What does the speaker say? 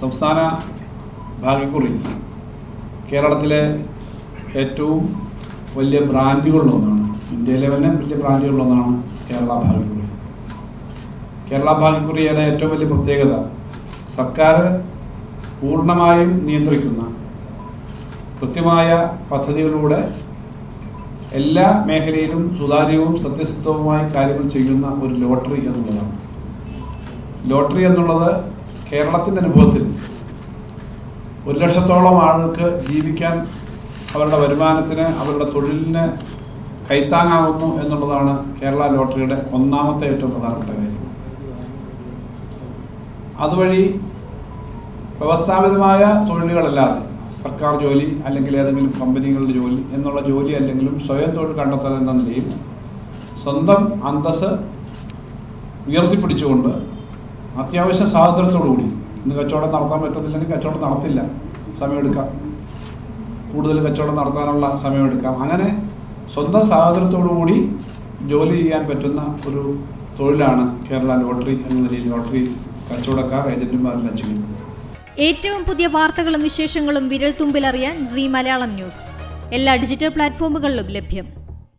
സംസ്ഥാന ഭാഗ്യക്കുറി കേരളത്തിലെ ഏറ്റവും വലിയ ബ്രാൻഡുകളിലൊന്നാണ്. ഇന്ത്യയിലെ തന്നെ വലിയ ബ്രാൻഡുകളിലൊന്നാണ് കേരള ഭാഗ്യക്കുറി. കേരള ഭാഗ്യക്കുറിയുടെ ഏറ്റവും വലിയ പ്രത്യേകത സർക്കാർ പൂർണ്ണമായും നിയന്ത്രിക്കുന്ന കൃത്യമായ പദ്ധതികളിലൂടെ എല്ലാ മേഖലയിലും സുതാര്യവും സത്യസന്ധവുമായ കാര്യങ്ങൾ ചെയ്യുന്ന ഒരു ലോട്ടറി എന്നുള്ളതാണ്. ലോട്ടറി എന്നുള്ളത് കേരളത്തിൻ്റെ അനുഭവത്തിൽ 1,00,000-ഓളം ആളുകൾക്ക് ജീവിക്കാൻ, അവരുടെ വരുമാനത്തിന്, അവരുടെ തൊഴിലിന് കൈത്താങ്ങാകുന്നു എന്നുള്ളതാണ് കേരള ലോട്ടറിയുടെ ഒന്നാമത്തെ ഏറ്റവും പ്രധാനപ്പെട്ട കാര്യം. അതുവഴി വ്യവസ്ഥാപിതമായ തൊഴിലുകളല്ലാതെ സർക്കാർ ജോലി അല്ലെങ്കിൽ ഏതെങ്കിലും കമ്പനികളുടെ ജോലി എന്നുള്ള ജോലി അല്ലെങ്കിലും സ്വയം തൊഴിൽ കണ്ടെത്തൽ എന്ന നിലയിൽ സ്വന്തം അന്തസ്സ് ഉയർത്തിപ്പിടിച്ചുകൊണ്ട് അത്യാവശ്യ സ്വാതന്ത്ര്യത്തോടുകൂടി, ഇന്ന് കച്ചവടം നടത്താൻ പറ്റത്തില്ലെങ്കിൽ കച്ചവടം നടത്തില്ല, സമയമെടുക്കാം, കൂടുതൽ കച്ചവടം നടത്താനുള്ള സമയമെടുക്കാം, അങ്ങനെ സ്വന്തം സ്വാതന്ത്ര്യത്തോടുകൂടി ജോലി ചെയ്യാൻ പറ്റുന്ന ഒരു തൊഴിലാണ് കേരള ലോട്ടറി എന്ന നിലയിൽ ലോട്ടറി കച്ചവടക്കാർ ഏജന്റുമാരെല്ലാം ചെയ്യുന്നത്. ഏറ്റവും പുതിയ വാർത്തകളും വിശേഷങ്ങളും വിരൽ തുമ്പിലറിയാൻ സീ മലയാളം ന്യൂസ് എല്ലാ ഡിജിറ്റൽ പ്ലാറ്റ്ഫോമുകളിലും ലഭ്യം.